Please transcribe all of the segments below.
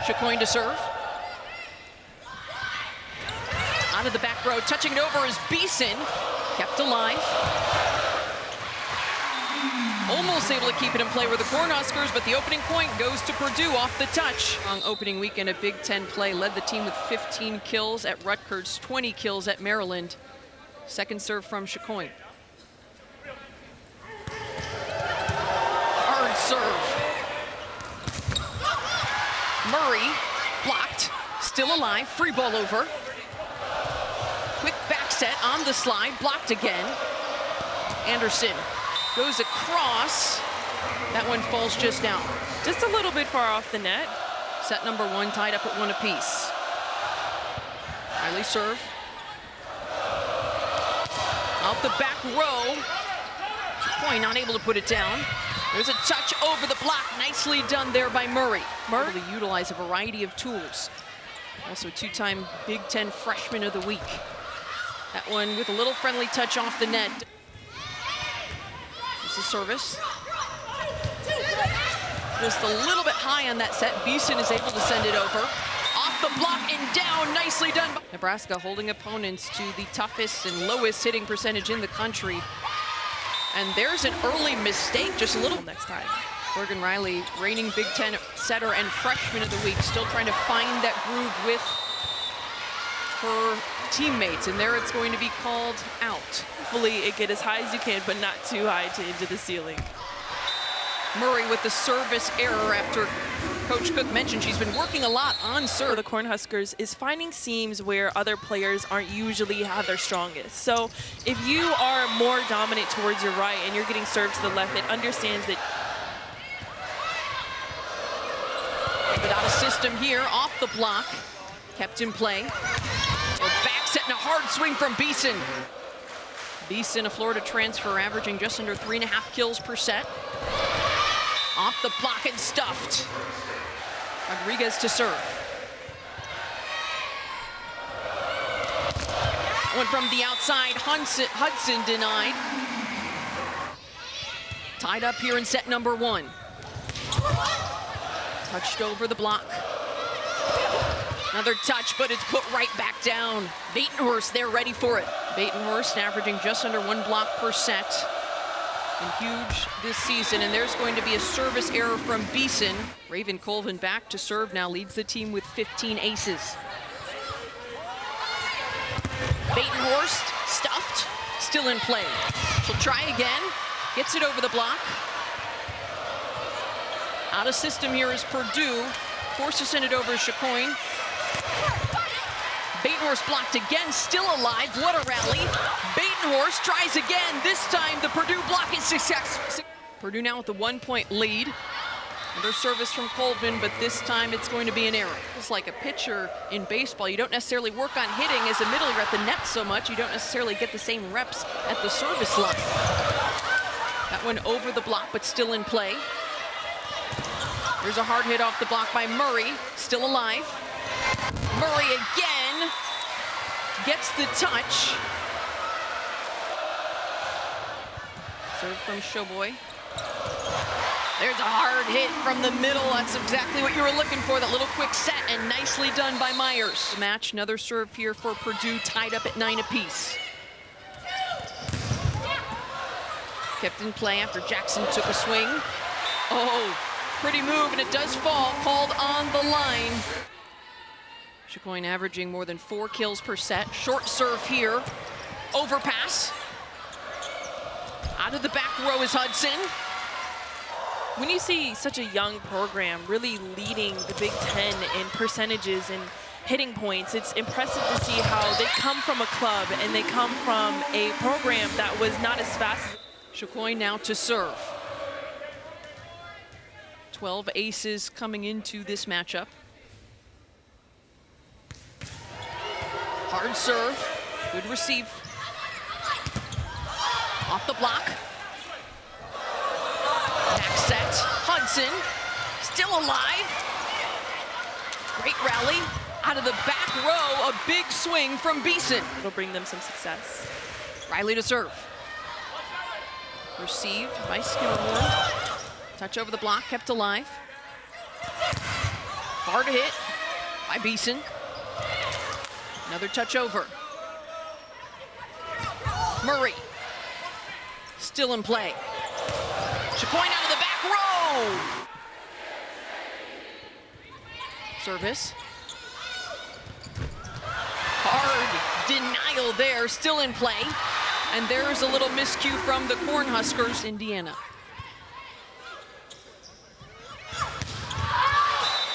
Chacoin to serve. Out of the back row, touching it over is Beeson. Kept alive. Almost able to keep it in play with the Cornhuskers, but the opening point goes to Purdue off the touch. On opening weekend of Big Ten play, led the team with 15 kills at Rutgers, 20 kills at Maryland. Second serve from Chacoin. Hard serve. Murray blocked, still alive, free ball over. Quick back set on the slide, blocked again. Anderson goes across. That one falls just out. Just a little bit far off the net. Set number 1 tied up at 1 apiece. Riley serve. Out the back row. Chacoin not able to put it down. There's a touch over the block. Nicely done there by Murray. Able to utilize a variety of tools. Also a 2-time Big Ten Freshman of the Week. That one with a little friendly touch off the net. This is service. Just a little bit high on that set. Beeson is able to send it over. Off the block and down. Nicely done. Nebraska holding opponents to the toughest and lowest hitting percentage in the country. And there's an early mistake, just a little next time. Morgan Riley, reigning Big Ten setter and freshman of the week, still trying to find that groove with her teammates, and there it's going to be called out. Hopefully it get as high as you can, but not too high into the ceiling. Murray with the service error after Coach Cook mentioned she's been working a lot on serve. The Cornhuskers is finding seams where other players aren't usually have their strongest. So if you are more dominant towards your right and you're getting served to the left, it understands that. But out of system here, off the block, kept in play. A back set and a hard swing from Beeson. Beeson, a Florida transfer, averaging just under 3.5 kills per set. Off the block and stuffed. Rodriguez to serve. One from the outside, Hudson denied. Tied up here in set number 1. Touched over the block. Another touch, but it's put right back down. Batenhorst there ready for it. Batenhorst averaging just under 1 block per set. And huge this season, and there's going to be a service error from Beeson. Raven Colvin back to serve now, leads the team with 15 aces. Batenhorst stuffed, still in play. She'll try again, gets it over the block. Out of system here is Purdue. Forced to send it over to Chacoin. Batenhorst blocked again, still alive. What a rally. Batenhorst tries again. This time the Purdue block is successful. Purdue now with the 1-point lead. Another service from Colvin, but this time it's going to be an error. It's like a pitcher in baseball. You don't necessarily work on hitting as a middle. You're at the net so much, you don't necessarily get the same reps at the service line. That one over the block, but still in play. There's a hard hit off the block by Murray, still alive. Murray again gets the touch. Serve from Showboy. There's a hard hit from the middle. That's exactly what you were looking for, that little quick set, and nicely done by Myers. Match, another serve here for Purdue, tied up at 9 apiece. Kept in play after Jackson took a swing. Oh, pretty move, and it does fall, called on the line. Chacoin averaging more than 4 kills per set. Short serve here. Overpass. Out of the back row is Hudson. When you see such a young program really leading the Big Ten in percentages and hitting points, it's impressive to see how they come from a club and they come from a program that was not as fast. Chacoin now to serve. 12 aces coming into this matchup. Hard serve, good receive. Off the block. Back set, Hudson, still alive. Great rally. Out of the back row, a big swing from Beeson. It'll bring them some success. Riley to serve. Received by Skimmerhorn. Touch over the block, kept alive. Hard hit by Beeson. Another touch over. Murray. Still in play. Chacoin out of the back row. Service. Hard denial there, still in play. And there's a little miscue from the Cornhuskers, Indiana.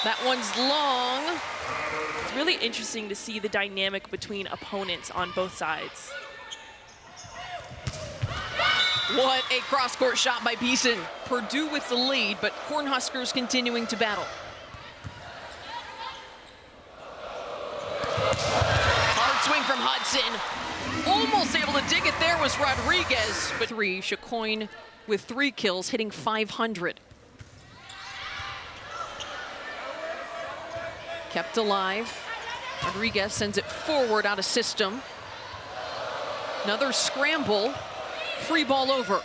That one's long. It's really interesting to see the dynamic between opponents on both sides. What a cross-court shot by Beeson. Purdue with the lead, but Cornhuskers continuing to battle. Hard swing from Hudson. Almost able to dig it there was Rodriguez. But three, Chacoin with 3 kills, hitting .500. Kept alive. Rodriguez sends it forward out of system. Another scramble. Free ball over.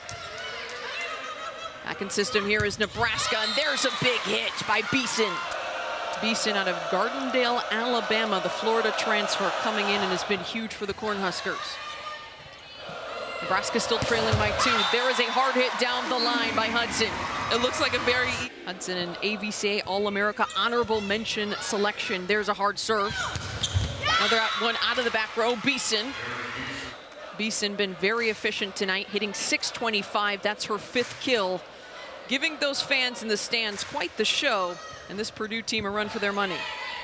Back in system here is Nebraska, and there's a big hit by Beeson. Beeson out of Gardendale, Alabama, the Florida transfer, coming in and has been huge for the Cornhuskers. Nebraska still trailing by 2. There is a hard hit down the line by Hudson. It looks like a very... Hudson, an AVCA All-America honorable mention selection. There's a hard serve. Another one out of the back row, Beeson. Beeson been very efficient tonight, hitting .625. That's her 5th kill, giving those fans in the stands quite the show, and this Purdue team a run for their money.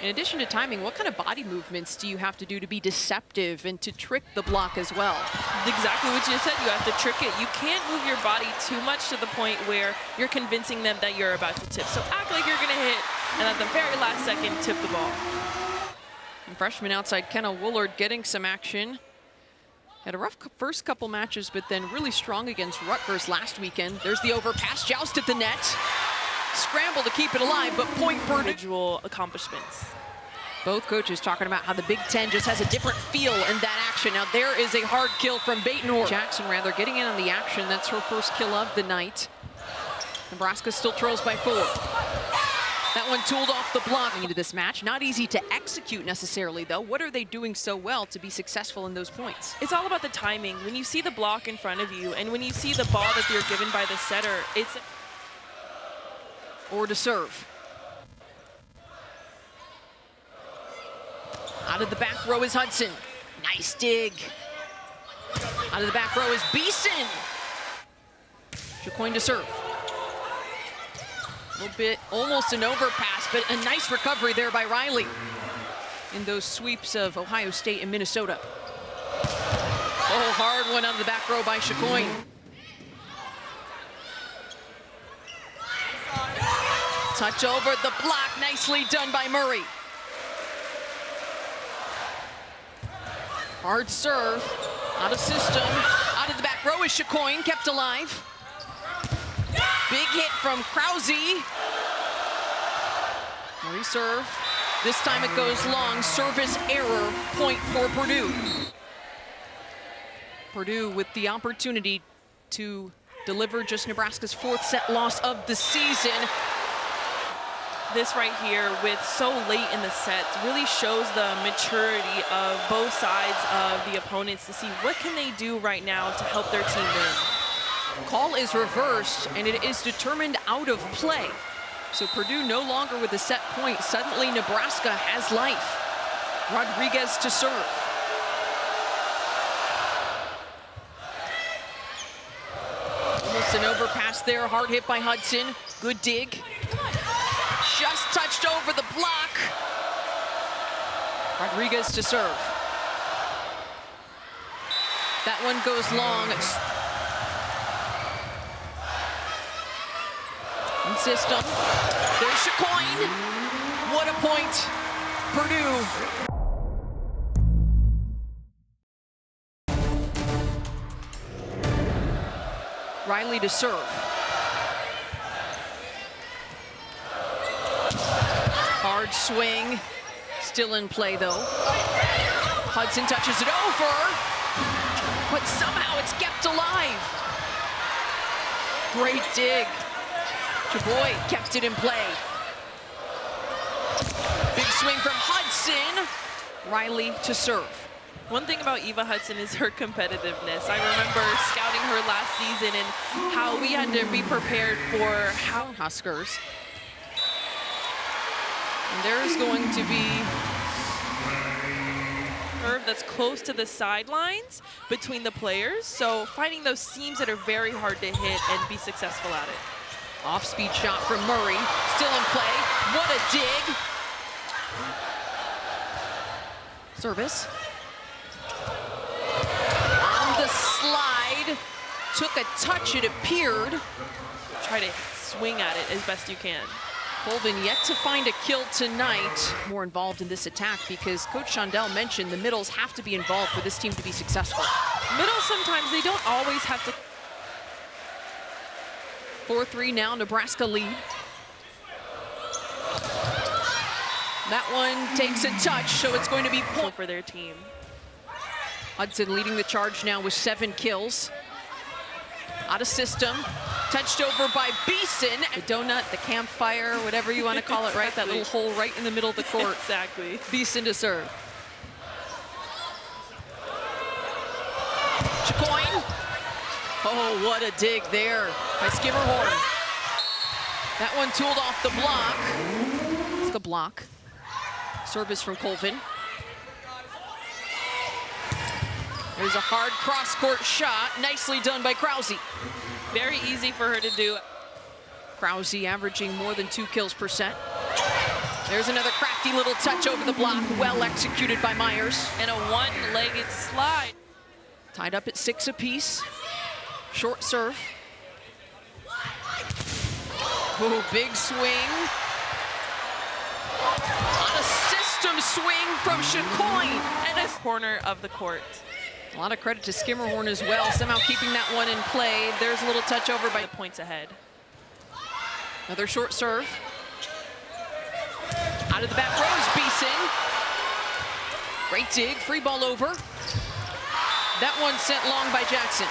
In addition to timing, what kind of body movements do you have to do to be deceptive and to trick the block as well? Exactly what you said. You have to trick it. You can't move your body too much to the point where you're convincing them that you're about to tip. So act like you're going to hit, and at the very last second, tip the ball. And freshman outside Kenna Woolard getting some action. Had a rough first couple matches, but then really strong against Rutgers last weekend. There's the overpass, joust at the net. Scramble to keep it alive, but point Purdue. Individual accomplishments. Both coaches talking about how the Big Ten just has a different feel in that action. Now there is a hard kill from Batenhorst. Jackson rather getting in on the action. That's her first kill of the night. Nebraska still trails by 4. That one tooled off the block into this match. Not easy to execute necessarily, though. What are they doing so well to be successful in those points? It's all about the timing. When you see the block in front of you and when you see the ball that you're given by the setter, it's... Or to serve. Out of the back row is Hudson. Nice dig. Out of the back row is Beeson. Chacoin to serve. A little bit, almost an overpass, but a nice recovery there by Riley in those sweeps of Ohio State and Minnesota. Oh, hard one out of the back row by Chacoin. Touch over the block, nicely done by Murray. Hard serve, out of system, out of the back row is Chacoin, kept alive. Big hit from Krause. Murray serve. This time it goes long. Service error, point for Purdue. Purdue with the opportunity to deliver just Nebraska's 4th set loss of the season. This right here, with so late in the sets, really shows the maturity of both sides of the opponents to see what can they do right now to help their team win. Call is reversed, and it is determined out of play. So Purdue no longer with a set point. Suddenly Nebraska has life. Rodriguez to serve. Almost an overpass there, hard hit by Hudson. Good dig. Just touched over the block. Rodriguez to serve. That one goes long. In system. There's Chacoin. What a point. Purdue. Riley to serve. Hard swing. Still in play, though. Hudson touches it over. But somehow it's kept alive. Great dig. Chaboy kept it in play. swing from Hudson. Riley to serve. One thing about Eva Hudson is her competitiveness. I remember scouting her last season and how we had to be prepared for Cornhuskers. And there's going to be curve that's close to the sidelines between the players. So finding those seams that are very hard to hit and be successful at it. Off-speed shot from Murray, still in play. What a dig. Service. On the slide, took a touch, it appeared. Try to swing at it as best you can. Colvin yet to find a kill tonight. More involved in this attack because Coach Shondell mentioned the middles have to be involved for this team to be successful. Middles sometimes, they don't always have to. 4-3 now, Nebraska lead. That one takes a touch, so it's going to be point for their team. Hudson leading the charge now with 7 kills. Out of system, touched over by Beeson. The donut, the campfire, whatever you want to call it, right? That little hole right in the middle of the court. Exactly. Beeson to serve. Chicoine. Oh, what a dig there by Skimmerhorn. That one tooled off the block. It's the block. Service from Colvin. There's a hard cross-court shot. Nicely done by Krause. Very easy for her to do. Krause averaging more than 2 kills per set. There's another crafty little touch over the block. Well executed by Myers. And a one-legged slide. Tied up at 6 apiece. Short serve. Oh, big swing. On a system swing from Chicoine. And a corner of the court. A lot of credit to Skimmerhorn as well, somehow keeping that one in play. There's a little touch over by the points ahead. Another short serve. Out of the back row is Beeson. Great dig, free ball over. That one sent long by Jackson.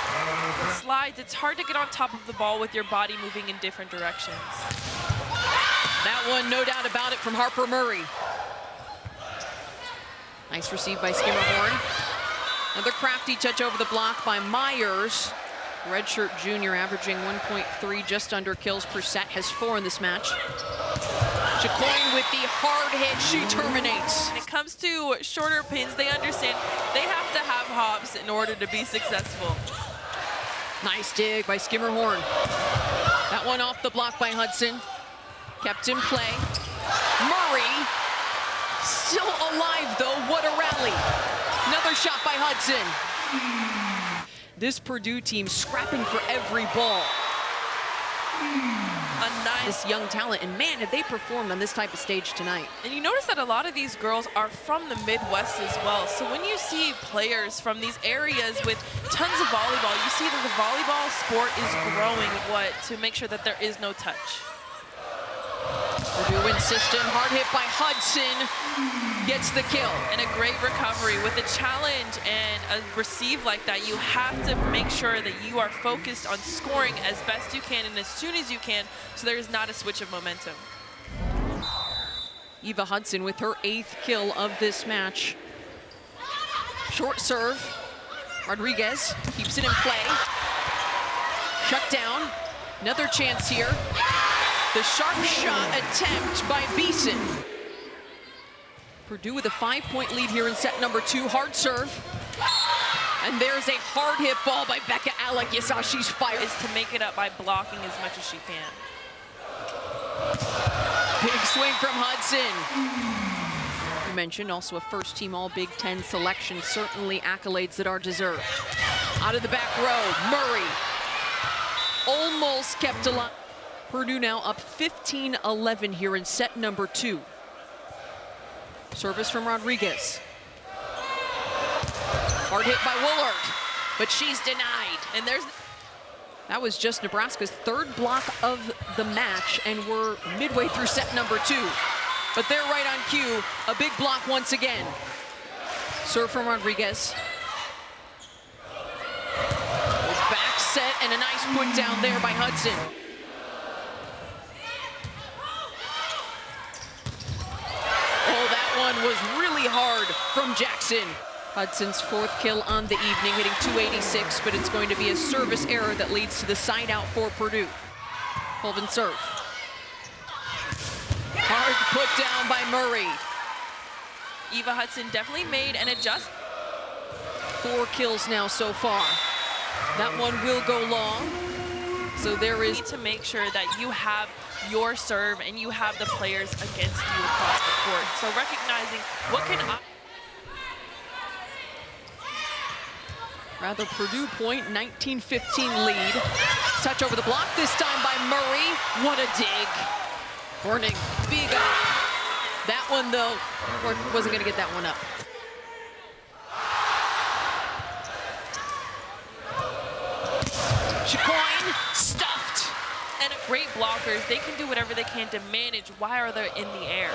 Slides, it's hard to get on top of the ball with your body moving in different directions. That one, no doubt about it, from Harper Murray. Nice receive by Skimmerhorn. Another crafty touch over the block by Myers. Redshirt junior averaging 1.3, just under kills per set, has 4 in this match. Chicoine with the hard hit, she terminates. When it comes to shorter pins, they understand they have to have hops in order to be successful. Nice dig by Skimmerhorn. That one off the block by Hudson. Kept in play. Murray, still alive though, what a rally. Another shot by Hudson. This Purdue team scrapping for every ball. A nice this young talent, and man, have they performed on this type of stage tonight. And you notice that a lot of these girls are from the Midwest as well. So when you see players from these areas with tons of volleyball, you see that the volleyball sport is growing to make sure that there is no touch. Purdue win system, hard hit by Hudson, gets the kill. And a great recovery. With a challenge and a receive like that, you have to make sure that you are focused on scoring as best you can and as soon as you can, so there is not a switch of momentum. Eva Hudson with her 8th kill of this match. Short serve. Rodriguez keeps it in play. Shut down. Another chance here. The sharp shot attempt by Beeson. Purdue with a 5-point lead here in set number 2. Hard serve. And there's a hard hit ball by Becca Alec. You saw she's fired. Is to make it up by blocking as much as she can. Big swing from Hudson. You mentioned also a first-team All-Big Ten selection. Certainly accolades that are deserved. Out of the back row, Murray. Almost kept alive. Purdue now up 15-11 here in set number 2. Service from Rodriguez. Hard hit by Woolard, but she's denied. And that was just Nebraska's 3rd block of the match, and we're midway through set number 2. But they're right on cue. A big block once again. Serve from Rodriguez. Back set and a nice put down there by Hudson. Oh, that was really hard from Jackson. Hudson's 4th kill on the evening, hitting .286, but it's going to be a service error that leads to the side out for Purdue. Colvin serve. Hard put down by Murray. Eva Hudson definitely made an adjustment. 4 kills now so far. That one will go long. So there is... You need to make sure that you have your serve and you have the players against you across the court. So recognizing what can I... Rather Purdue point, 19-15 lead. Touch over the block this time by Murray. What a dig. Horning, Viga. That one though, wasn't gonna get that one up. Chicoine, stuffed. And great blockers, they can do whatever they can to manage while they're in the air.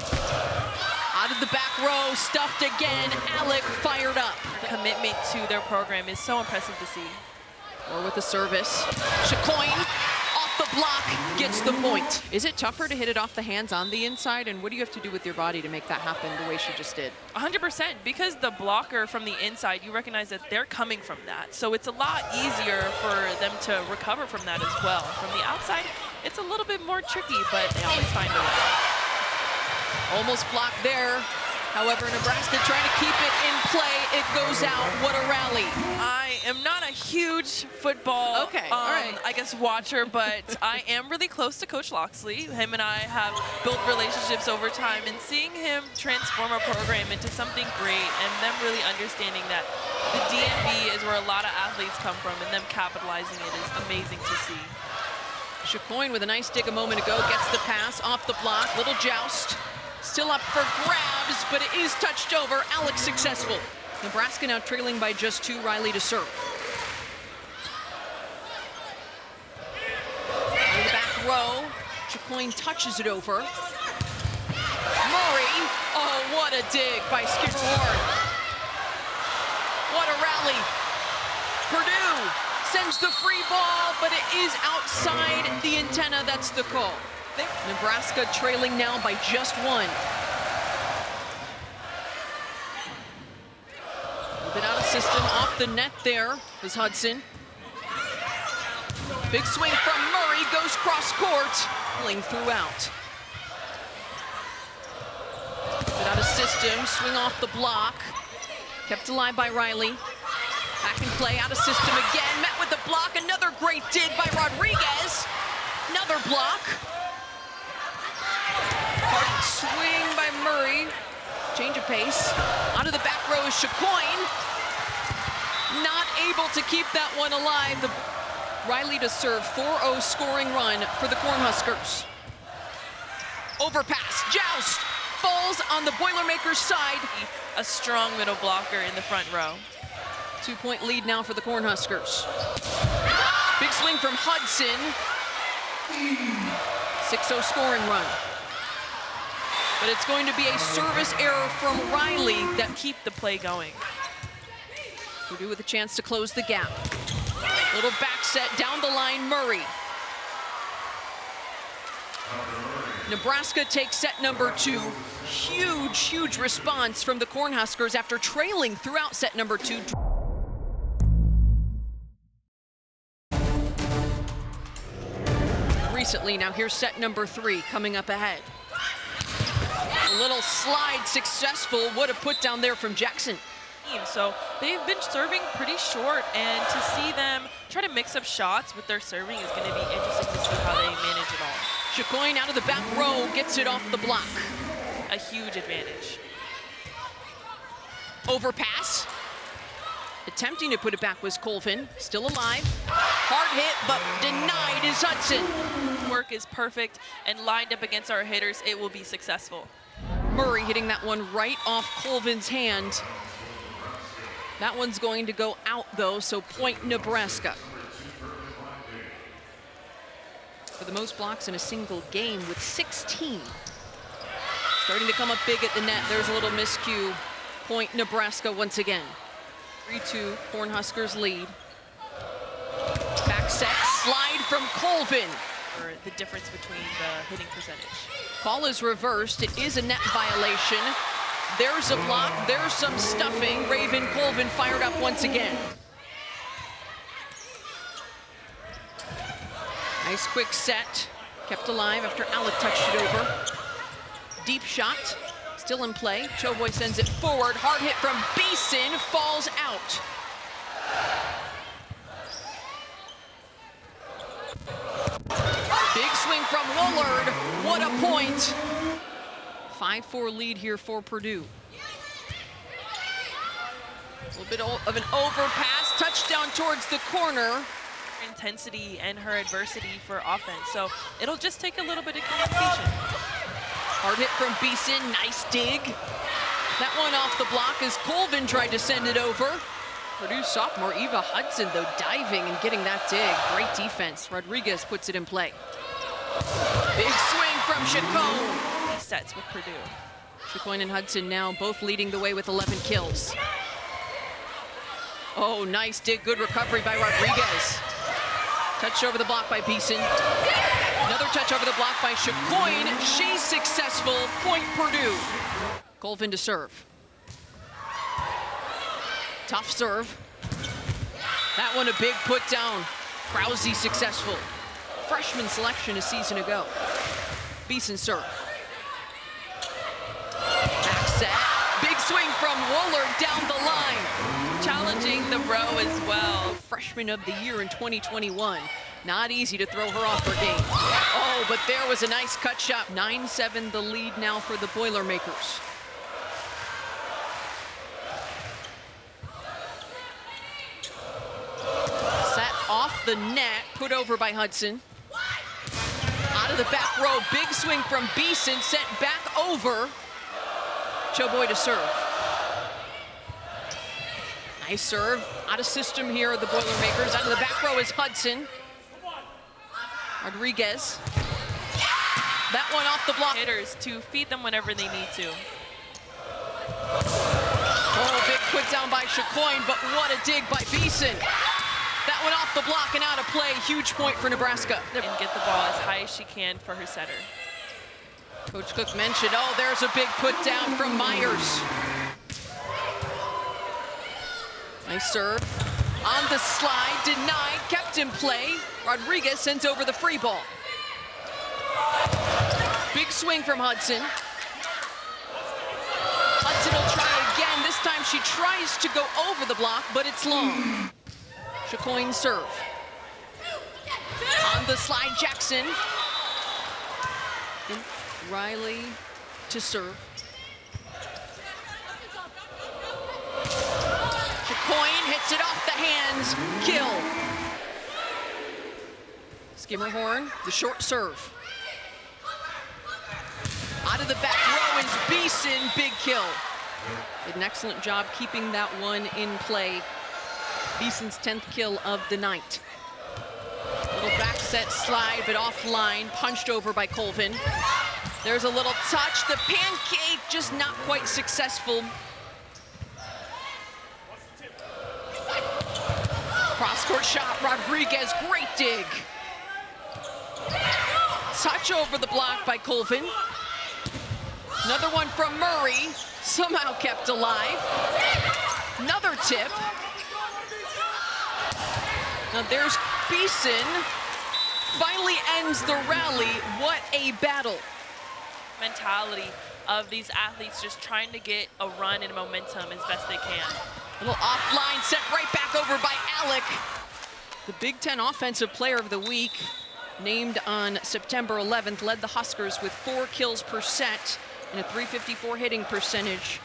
Out of the back row, stuffed again. Alec fired up. The commitment to their program is so impressive to see. Or with the service. Chicoine off the block, gets the point. Is it tougher to hit it off the hands on the inside? And what do you have to do with your body to make that happen the way she just did? 100%, because the blocker from the inside, you recognize that they're coming from that. So it's a lot easier for them to recover from that as well. From the outside, it's a little bit more tricky, but they always find a way. Almost blocked there. However, Nebraska trying to keep it in play. It goes out. What a rally. I am not a huge football, I guess, watcher, but I am really close to Coach Loxley. Him and I have built relationships over time, and seeing him transform a program into something great and them really understanding that the DMV is where a lot of athletes come from and them capitalizing it is amazing to see. Chicoine with a nice dig a moment ago, gets the pass off the block, little joust. Still up for grabs, but it is touched over. Alex successful. Nebraska now trailing by just 2. Riley to serve. Out of the back row, Chicoine touches it over. Murray, oh, what a dig by Skipper Horn. What a rally. Purdue sends the free ball, but it is outside the antenna. That's the call. Nebraska trailing now by just 1. A bit out of system, off the net there was Hudson. Big swing from Murray, goes cross court, pulling throughout. A bit out of system, swing off the block. Kept alive by Riley. Back in play, out of system again, met with the block. Another great dig by Rodriguez. Another block. Hard swing by Murray. Change of pace. Out of the back row is Chicoine. Not able to keep that one alive. Riley to serve. 4-0 scoring run for the Cornhuskers. Overpass. Joust. Falls on the Boilermakers side. A strong middle blocker in the front row. 2-point lead now for the Cornhuskers. Big swing from Hudson. 6-0 scoring run. But it's going to be a service error from Riley that keep the play going. Purdue with a chance to close the gap. Little back set down the line, Murray. Nebraska takes set number 2. Huge, huge response from the Cornhuskers after trailing throughout set number 2. Recently, now here's set number 3 coming up ahead. A little slide successful. What a put down there from Jackson. So they've been serving pretty short, and to see them try to mix up shots with their serving is going to be interesting to see how they manage it all. Chicoine out of the back row gets it off the block. A huge advantage. Overpass. Attempting to put it back was Colvin. Still alive. Hard hit, but denied is Hudson. Work is perfect, and lined up against our hitters, it will be successful. Murray hitting that one right off Colvin's hand. That one's going to go out, though, so point Nebraska. For the most blocks in a single game with 16. Starting to come up big at the net. There's a little miscue. Point Nebraska once again. 3-2, Cornhuskers lead. Back set, slide from Colvin. Or the difference between the hitting percentage. Call is reversed. It is a net violation. There's a block, there's some stuffing. Raven Colvin fired up once again. Nice quick set, kept alive after Alec touched it over. Deep shot, still in play. Choboy sends it forward, hard hit from Beeson, falls out. Big swing from Woolard, what a point. 5-4 lead here for Purdue. A little bit of an overpass, touchdown towards the corner. Intensity and her adversity for offense, so it'll just take a little bit of communication. Hard hit from Beeson, nice dig. That one off the block as Colvin tried to send it over. Purdue sophomore Eva Hudson, though, diving and getting that dig. Great defense. Rodriguez puts it in play. Big swing from Chacon. These sets with Purdue. Chacon and Hudson now both leading the way with 11 kills. Oh, nice dig, good recovery by Rodriguez. Touch over the block by Beeson. Another touch over the block by Chacon. She's successful, point Purdue. Colvin to serve. Tough serve. That one a big put down. Krause successful. Freshman selection a season ago. Beeson serve. Back set. Big swing from Woolard down the line. Challenging the row as well. Freshman of the year in 2021. Not easy to throw her off her game. Oh, but there was a nice cut shot. 9-7 the lead now for the Boilermakers. Off the net, put over by Hudson. Out of the back row, big swing from Beeson, sent back over. Choboy to serve. Nice serve, out of system here are the Boilermakers. Out of the back row is Hudson. Rodriguez. That one off the block. Hitters to feed them whenever they need to. Oh, big put down by Chacon, but what a dig by Beeson. That one off the block and out of play. Huge point for Nebraska. And get the ball as high as she can for her setter. Coach Cook mentioned, oh, there's a big put down from Myers. Nice serve. On the slide, denied, kept in play. Rodriguez sends over the free ball. Big swing from Hudson. Hudson will try again. This time she tries to go over the block, but it's long. Chacon serve. On the slide, Jackson. And Riley to serve. Chacon hits it off the hands. Kill. Skimmerhorn, the short serve. Out of the back row is Beeson, big kill. Did an excellent job keeping that one in play. Beeson's 10th kill of the night. Little back set slide, but offline, punched over by Colvin. There's a little touch, the pancake just not quite successful. Cross-court shot, Rodriguez, great dig. Touch over the block by Colvin. Another one from Murray, somehow kept alive. Another tip. Now there's Beeson, finally ends the rally. What a battle. Mentality of these athletes just trying to get a run and momentum as best they can. A little offline, sent right back over by Alec. The Big Ten Offensive Player of the Week, named on September 11th, led the Huskers with 4 kills per set and a .354 hitting percentage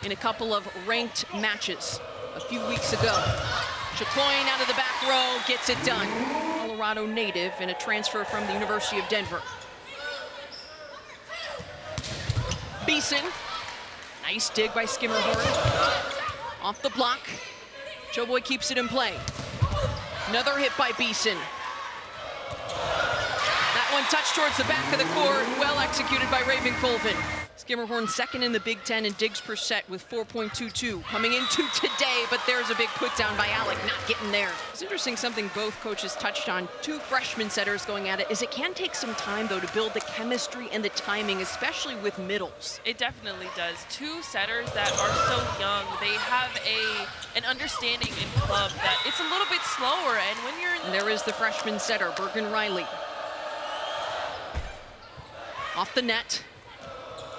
in a couple of ranked matches a few weeks ago. Chacon out of the back row gets it done. Colorado native and a transfer from the University of Denver. Beeson, nice dig by Skimmerhorn. Off the block, Choboy keeps it in play. Another hit by Beeson. That one touched towards the back of the court, well executed by Raven Colvin. Skimmerhorn second in the Big Ten in digs per set with 4.22 coming into today, but there's a big put down by Alec, not getting there. It's interesting, something both coaches touched on, two freshman setters going at it, is it can take some time though to build the chemistry and the timing, especially with middles. It definitely does. Two setters that are so young, they have an understanding in club that it's a little bit slower, and when you're and there is the freshman setter, Bergen Riley. Off the net.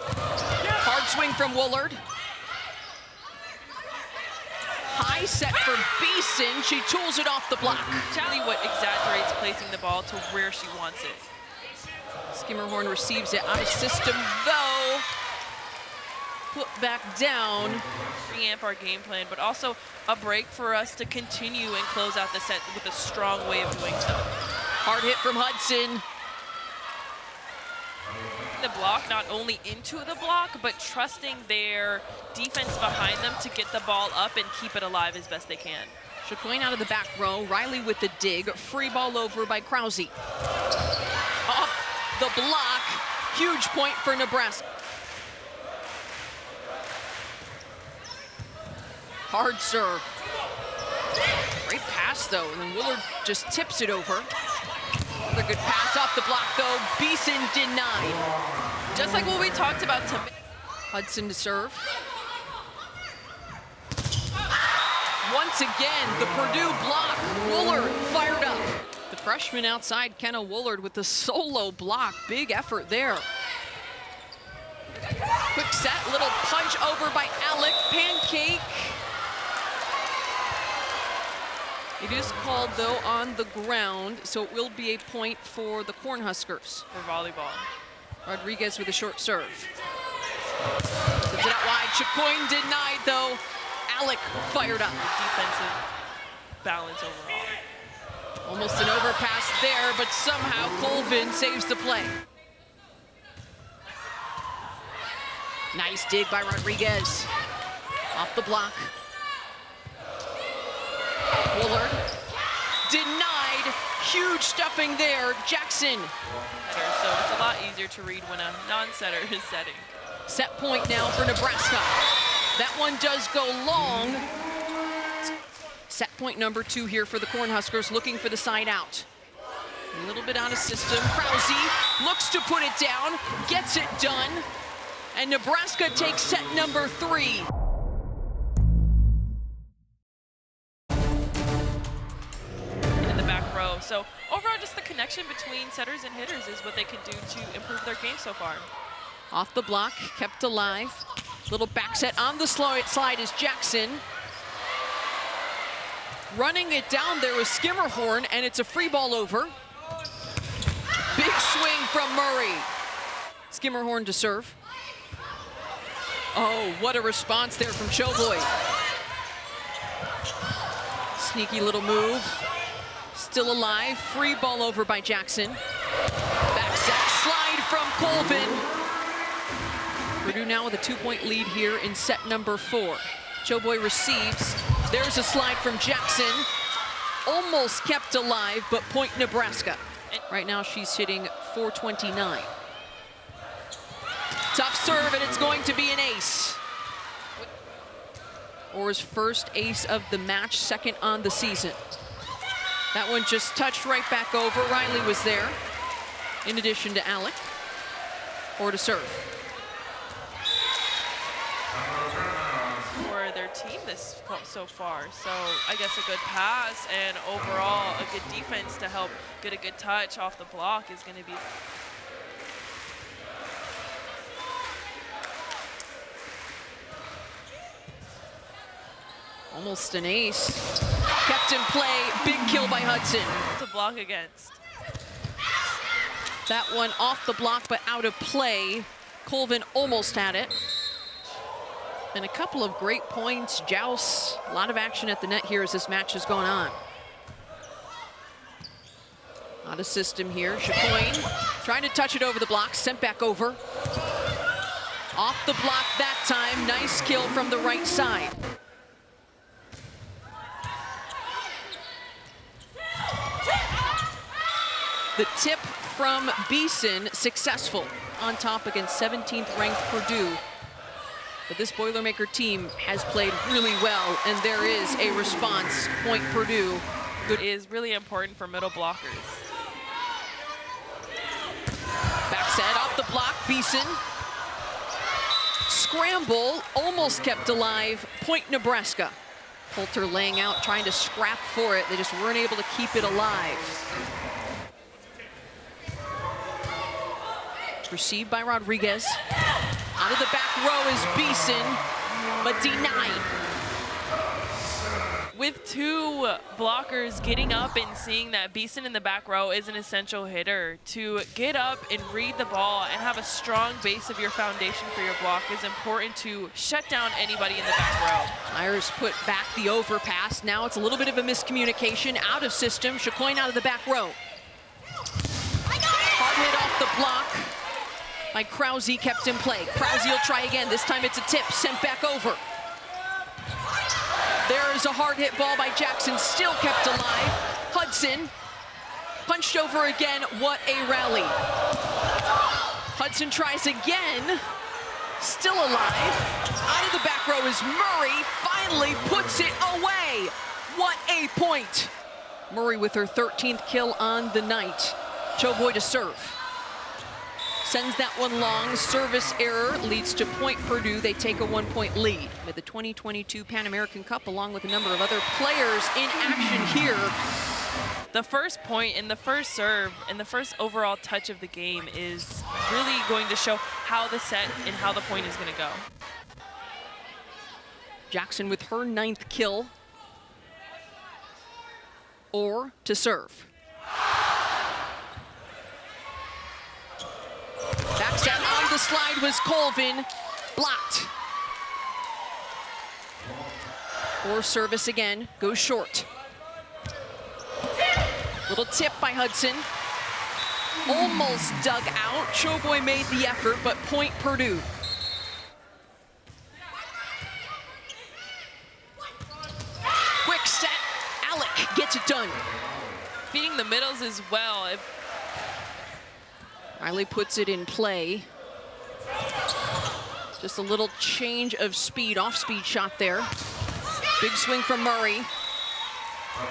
Hard swing from Woolard. High set for Beeson. She tools it off the block. Exactly what exaggerates placing the ball to where she wants it. Skimmerhorn receives it out of system though. Put back down. Reamp our game plan, but also a break for us to continue and close out the set with a strong way of doing so. Hard hit from Hudson. The block, not only into the block, but trusting their defense behind them to get the ball up and keep it alive as best they can. Chacoin out of the back row. Riley with the dig. Free ball over by Krause. Off the block. Huge point for Nebraska. Hard serve. Great pass though, and then Willard just tips it over. Another good pass off the block though. Beeson denied. Just like what we talked about. Hudson to serve. Once again, the Purdue block. Woolard fired up. The freshman outside, Kenna Woolard with the solo block. Big effort there. Quick set, little punch over by Alec. Pancake. It is called, though, on the ground, so it will be a point for the Cornhuskers. For volleyball. Rodriguez with a short serve. Sends it out wide. Chacoin denied, though. Alec fired up. Defensive balance overall. Almost an overpass there, but somehow Colvin saves the play. Nice dig by Rodriguez. Off the block. Woolard denied. Huge stuffing there. Jackson. So it's a lot easier to read when a non-setter is setting. Set point now for Nebraska. That one does go long. Set point number 2 here for the Cornhuskers, looking for the side out. A little bit out of system. Krause looks to put it down, gets it done, and Nebraska takes set number 3. In the back row. So overall, just the connection between setters and hitters is what they can do to improve their game so far. Off the block, kept alive. Little back set on the slide is Jackson. Running it down there was Skimmerhorn, and it's a free ball over. Big swing from Murray. Skimmerhorn to serve. Oh, what a response there from Choboy. Sneaky little move. Still alive. Free ball over by Jackson. Back set slide from Colvin. Purdue now with a 2-point lead here in set number 4. Choboy receives. There's a slide from Jackson. Almost kept alive, but point Nebraska. Right now she's hitting .429. Tough serve, and it's going to be an ace. Orr's first ace of the match, second on the season. That one just touched right back over. Riley was there, in addition to Alec. Orr to serve. For their team so far. So I guess a good pass and overall a good defense to help get a good touch off the block is going to be. Almost an ace. Kept in play. Big kill by Hudson. To block against. That one off the block, but out of play. Colvin almost had it. And a couple of great points, jousts, a lot of action at the net here as this match has gone on. Out of system here, Chacoin trying to touch it over the block, sent back over. Off the block that time, nice kill from the right side. The tip from Beeson, successful on top against 17th ranked Purdue. But this Boilermaker team has played really well, and there is a response. Point Purdue. Good is really important for middle blockers. Back set, off the block, Beeson. Scramble, almost kept alive. Point Nebraska. Poulter laying out, trying to scrap for it. They just weren't able to keep it alive. Received by Rodriguez. Out of the back row is Beeson, but denied. With two blockers getting up and seeing that Beeson in the back row is an essential hitter, to get up and read the ball and have a strong base of your foundation for your block is important to shut down anybody in the back row. Myers put back the overpass. Now it's a little bit of a miscommunication. Out of system. Chacoin out of the back row. Hard hit off the block by Krause, kept in play. Krause will try again. This time it's a tip, sent back over. There is a hard hit ball by Jackson, still kept alive. Hudson punched over again. What a rally. Hudson tries again, still alive. Out of the back row is Murray, finally puts it away. What a point. Murray with her 13th kill on the night. Choboy to serve. Sends that one long. Service error leads to point Purdue. They take a 1-point lead. With the 2022 Pan American Cup, along with a number of other players in action here. The first point and the first serve and the first overall touch of the game is really going to show how the set and how the point is going to go. Jackson with her 9th kill. Or to serve. Back set on the slide was Colvin, blocked. Or service again, goes short. Little tip by Hudson. Almost dug out. Choboy made the effort, but point Purdue. Quick set, Alec gets it done. Feeding the middles as well. Riley puts it in play. Just a little change of speed, off-speed shot there. Big swing from Murray.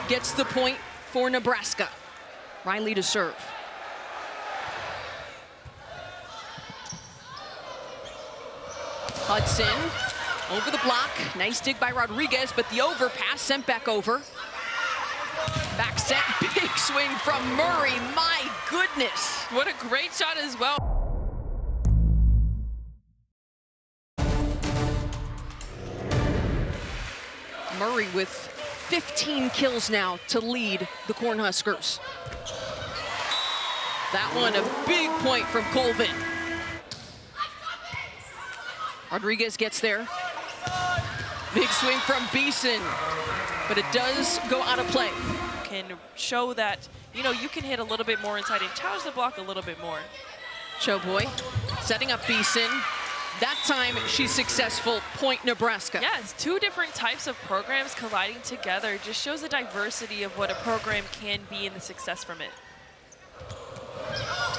Gets the point for Nebraska. Riley to serve. Hudson over the block. Nice dig by Rodriguez, but the overpass sent back over. Back set, big swing from Murray. My goodness. What a great shot as well. Murray with 15 kills now to lead the Cornhuskers. That one, a big point from Colvin. Rodriguez gets there. Big swing from Beeson, but it does go out of play. Can show that, you know, you can hit a little bit more inside and challenge the block a little bit more. Choboy setting up Beeson. That time she's successful. Point Nebraska. Yes, two different types of programs colliding together just shows the diversity of what a program can be and the success from it.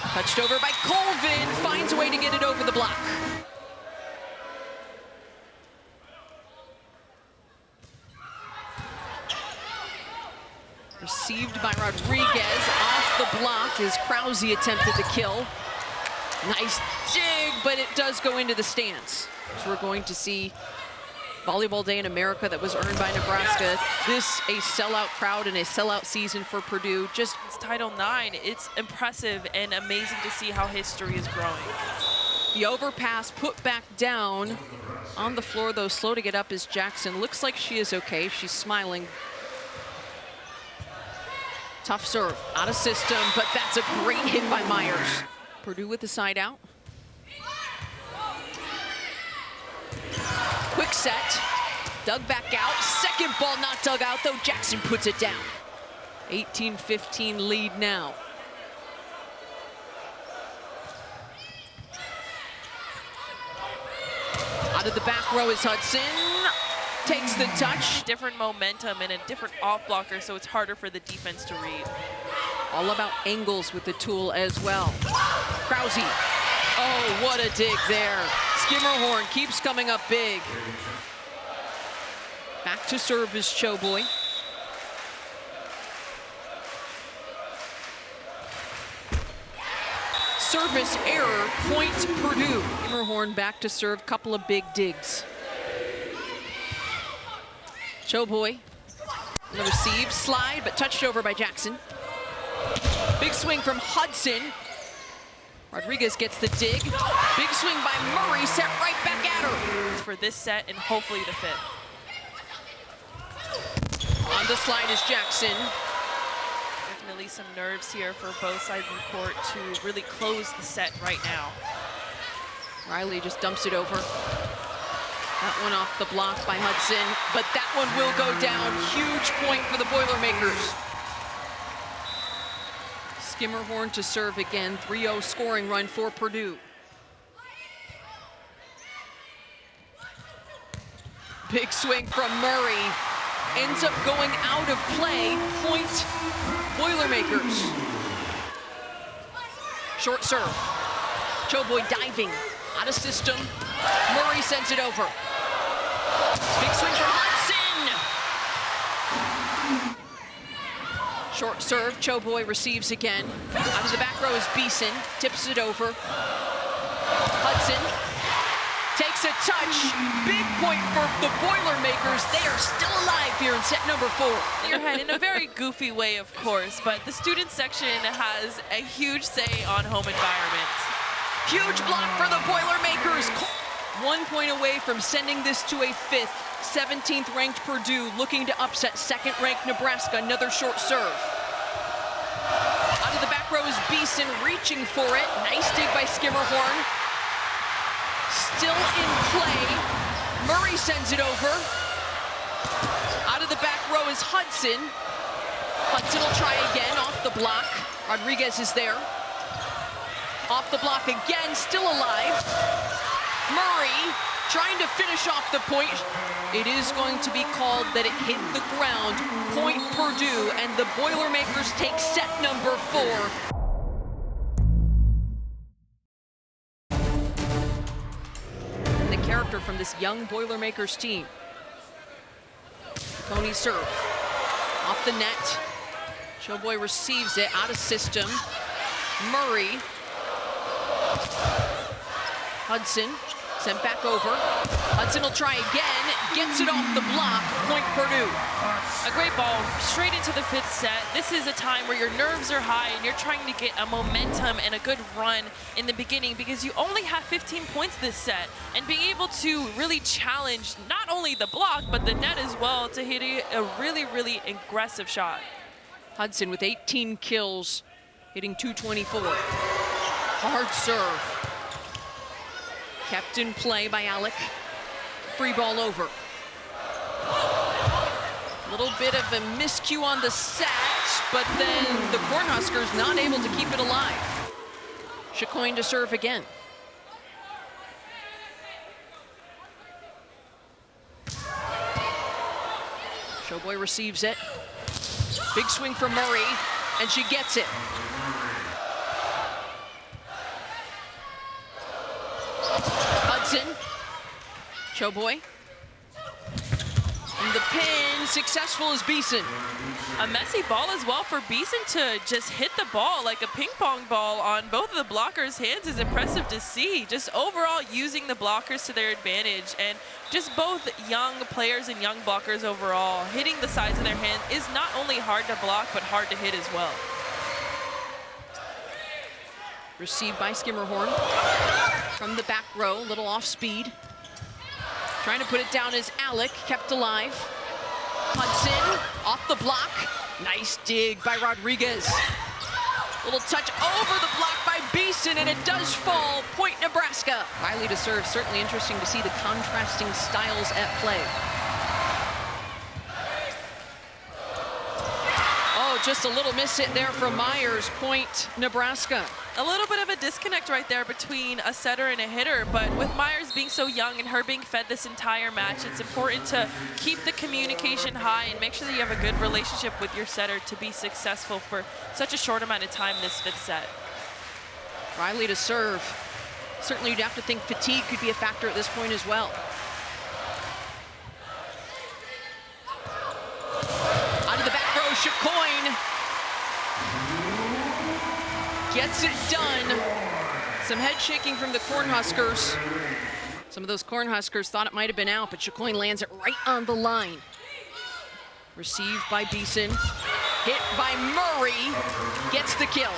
Touched over by Colvin, finds a way to get it over the block. Received by Rodriguez, off the block as Krause attempted the kill. Nice dig, but it does go into the stands. So we're going to see Volleyball Day in America that was earned by Nebraska. This a sellout crowd and a sellout season for Purdue. Just it's Title IX. It's impressive and amazing to see how history is growing. The overpass put back down on the floor, though slow to get up is Jackson. Looks like she is okay. She's smiling. Tough serve, out of system, but that's a great hit by Myers. Purdue with the side out. Quick set, dug back out. Second ball not dug out, though Jackson puts it down. 18-15 lead now. Out of the back row is Hudson. Takes the touch. Different momentum and a different off blocker, so it's harder for the defense to read. All about angles with the tool as well. Krause Oh, what a dig there. Skimmerhorn keeps coming up big. Back to serve is Choboy. Service error, point Purdue. Skimmerhorn back to serve, couple of big digs. Choboy, the receive, slide, but touched over by Jackson. Big swing from Hudson. Rodriguez gets the dig. Big swing by Murray, set right back at her. For this set and hopefully the fifth. On the slide is Jackson. Definitely some nerves here for both sides of the court to really close the set right now. Riley just dumps it over. That one off the block by Hudson, but that one will go down. Huge point for the Boilermakers. Skimmerhorn to serve again. 3-0 scoring run for Purdue. Big swing from Murray. Ends up going out of play. Point Boilermakers. Short serve. Choboy diving. Out of system. Murray sends it over. Big swing from Hudson. Short serve. Choboy receives again. Out of the back row is Beeson. Tips it over. Hudson takes a touch. Big point for the Boilermakers. They are still alive here in set number 4. Your head in a very goofy way, of course, but the student section has a huge say on home environment. Huge block for the Boilermakers. 1 point away from sending this to a 5th. 17th ranked Purdue looking to upset 2nd ranked Nebraska. Another short serve. Out of the back row is Beeson reaching for it. Nice dig by Skimmerhorn. Still in play. Murray sends it over. Out of the back row is Hudson. Hudson will try again off the block. Rodriguez is there. Off the block again, still alive. Murray trying to finish off the point. It is going to be called that it hit the ground. Point Purdue, and the Boilermakers take set number 4. The character from this young Boilermakers team. Tony serve. Off the net. Choboy receives it out of system. Murray. Hudson sent back over. Hudson will try again, gets it off the block, point Purdue. A great ball straight into the 5th set. This is a time where your nerves are high and you're trying to get a momentum and a good run in the beginning because you only have 15 points this set, and being able to really challenge not only the block but the net as well to hit a really, really aggressive shot. Hudson with 18 kills, hitting .224. Hard serve. Kept in play by Alec. Free ball over. A little bit of a miscue on the set, but then the Cornhuskers not able to keep it alive. Chacoin to serve again. Choboy receives it. Big swing from Murray, and she gets it. Hudson, Choboy, and the pin, successful as Beeson. A messy ball as well for Beeson to just hit the ball like a ping pong ball on both of the blockers' hands is impressive to see. Just overall using the blockers to their advantage, and just both young players and young blockers overall hitting the sides of their hands is not only hard to block but hard to hit as well. Received by Skimmerhorn from the back row, a little off speed. Trying to put it down as Alec, kept alive. Hudson off the block. Nice dig by Rodriguez. Little touch over the block by Beeson, and it does fall. Point Nebraska. Riley to serve. Certainly interesting to see the contrasting styles at play. Oh, just a little miss hit there from Myers. Point Nebraska. A little bit of a disconnect right there between a setter and a hitter, but with Myers being so young and her being fed this entire match, it's important to keep the communication high and make sure that you have a good relationship with your setter to be successful for such a short amount of time this 5th set. Riley to serve. Certainly you'd have to think fatigue could be a factor at this point as well. Out of the back row, Chacoin gets it done. Some head shaking from the Cornhuskers. Some of those Cornhuskers thought it might have been out, but Chacoin lands it right on the line. Received by Beeson, hit by Murray, gets the kill.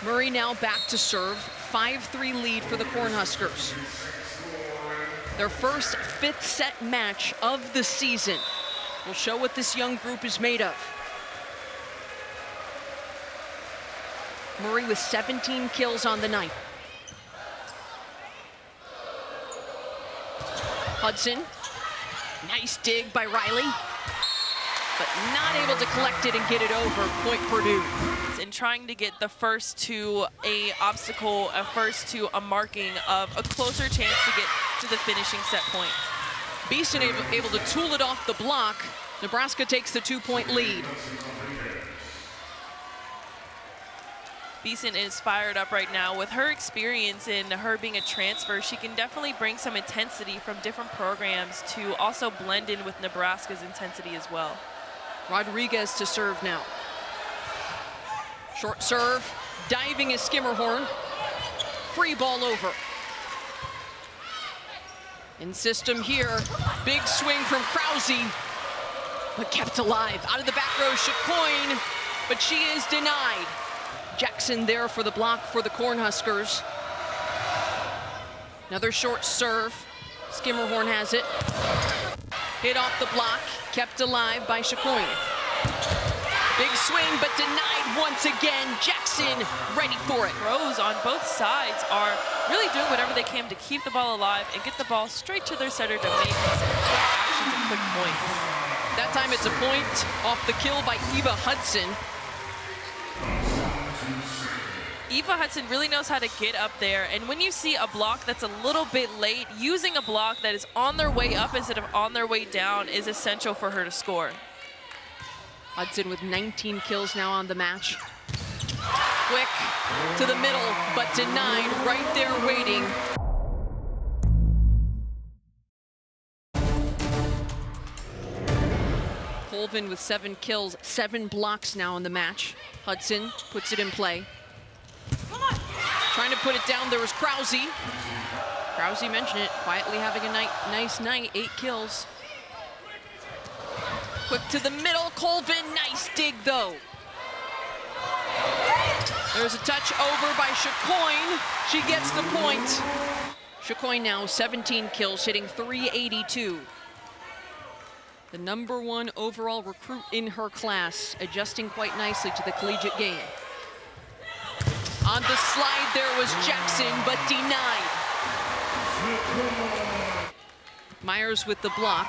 Murray now back to serve, 5-3 lead for the Cornhuskers. Their first fifth set match of the season will show what this young group is made of. Murray with 17 kills on the night. Hudson, nice dig by Riley, but not able to collect it and get it over. Point Purdue. And trying to get the first to a obstacle, first to a marking of a closer chance to get to the finishing set point. Beeson able to tool it off the block. Nebraska takes the 2-point lead. Beeson is fired up right now. With her experience in her being a transfer, she can definitely bring some intensity from different programs to also blend in with Nebraska's intensity as well. Rodriguez to serve now. Short serve, diving is Skimmerhorn. Free ball over. In system here, big swing from Krause, but kept alive. Out of the back row, Chacoin, but she is denied. Jackson there for the block for the Cornhuskers. Another short serve. Skimmerhorn has it. Hit off the block, kept alive by Chacoin. Big swing, but denied once again. Jackson ready for it. Throws on both sides are really doing whatever they can to keep the ball alive and get the ball straight to their setter to make quick actions and quick points. That time it's a point off the kill by Eva Hudson. Eva Hudson really knows how to get up there, and when you see a block that's a little bit late, using a block that is on their way up instead of on their way down is essential for her to score. Hudson with 19 kills now on the match. Quick to the middle, but denied, right there waiting. Colvin with 7 kills, 7 blocks now in the match. Hudson puts it in play. Trying to put it down, there was Krause. Krause mentioned it, quietly having a nice night, 8 kills. Quick to the middle, Colvin, nice dig though. There's a touch over by Chacoin. She gets the point. Chacoin now 17 kills, hitting .382. The #1 overall recruit in her class, adjusting quite nicely to the collegiate game. On the slide there was Jackson, but denied. Myers with the block.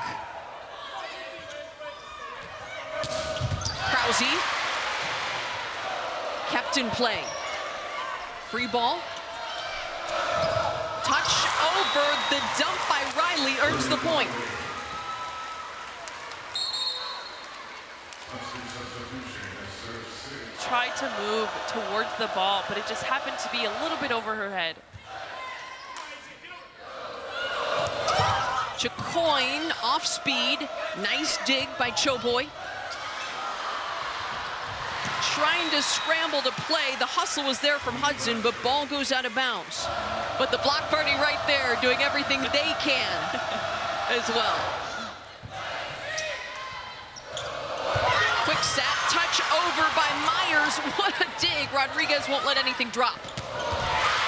Krause. Kept in play. Free ball. Touch over, the dump by Riley earns the point. Tried to move towards the ball, but it just happened to be a little bit over her head. Chacoin off speed, nice dig by Choboy. Trying to scramble to play, the hustle was there from Hudson, but ball goes out of bounds. But the block party right there doing everything they can as well. Quick set, touch over by Myers. What a dig. Rodriguez won't let anything drop.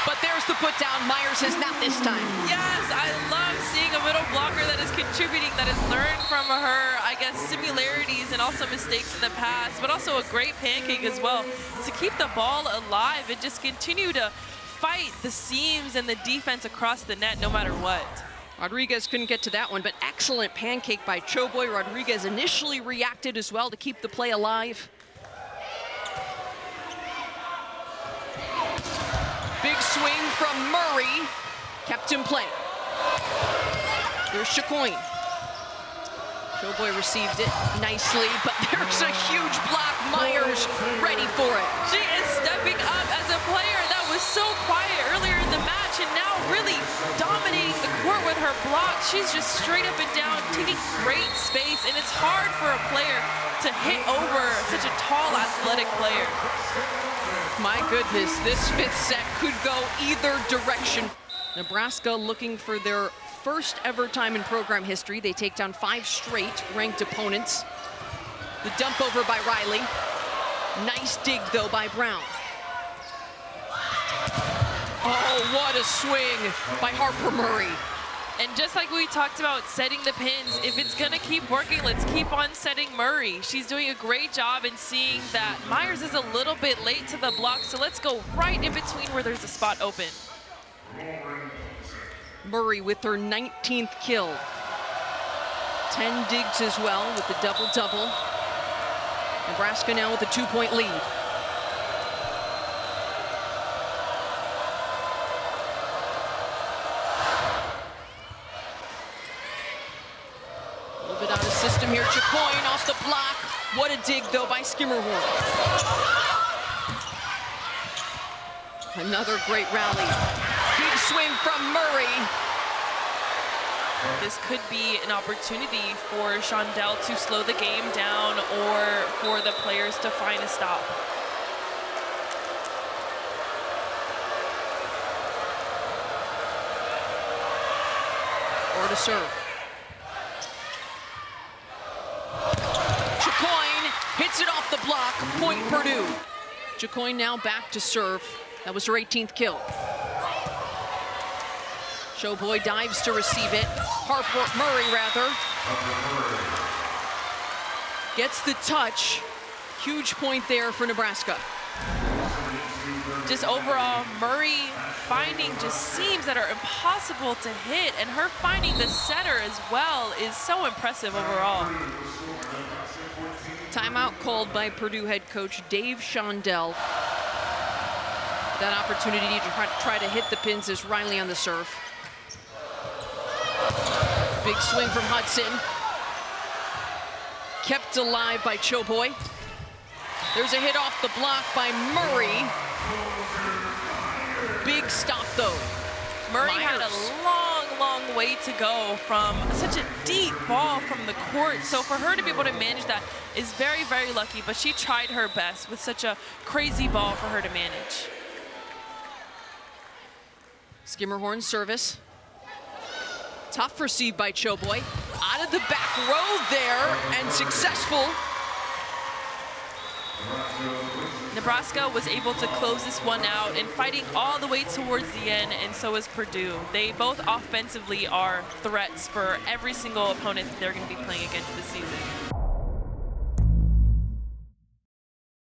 But there's the put down. Myers has not this time. Yes, I love seeing a middle blocker that is contributing, that has learned from her, I guess, similarities and also mistakes in the past, but also a great pancake as well. To keep the ball alive and just continue to fight the seams and the defense across the net no matter what. Rodriguez couldn't get to that one, but excellent pancake by Choboy. Rodriguez initially reacted as well to keep the play alive. Big swing from Murray, kept in play. There's Chacoin. Choboy received it nicely, but there's a huge block. Myers ready for it. She is stepping up as a player that was was so quiet earlier in the match, and now really dominating the court with her block. She's just straight up and down, taking great space, and it's hard for a player to hit over such a tall, athletic player. My goodness, this fifth set could go either direction. Nebraska looking for their first ever time in program history. They take down 5 straight ranked opponents. The dump over by Riley. Nice dig, though, by Brown. Oh, what a swing by Harper Murray. And just like we talked about setting the pins, if it's gonna keep working, let's keep on setting Murray. She's doing a great job in seeing that Myers is a little bit late to the block, so let's go right in between where there's a spot open. Murray with her 19th kill. 10 digs as well with the double-double. Nebraska now with a 2-point lead. A little bit out of system here. Chicoine off the block. What a dig, though, by Skimmerhorn. Another great rally. Big swing from Murray. This could be an opportunity for Shondell to slow the game down or for the players to find a stop. Or to serve. Chicoine hits it off the block. Point Purdue. Chicoine now back to serve. That was her 18th kill. Showboy dives to receive it. Harper Murray, rather. Gets the touch. Huge point there for Nebraska. Just overall, Murray finding just seams that are impossible to hit, and her finding the setter as well is so impressive overall. Timeout called by Purdue head coach Dave Shondell. That opportunity to try to hit the pins is Riley on the serve. Big swing from Hudson. Kept alive by Choboy. There's a hit off the block by Murray. Big stop, though. Murray Myers had a long way to go from such a deep ball from the court. So for her to be able to manage that is very, very lucky, but she tried her best with such a crazy ball for her to manage. Skimmerhorn service. Tough receive by Choboy. Out of the back row there, and successful. Nebraska was able to close this one out and fighting all the way towards the end, and so is Purdue. They both offensively are threats for every single opponent that they're going to be playing against this season.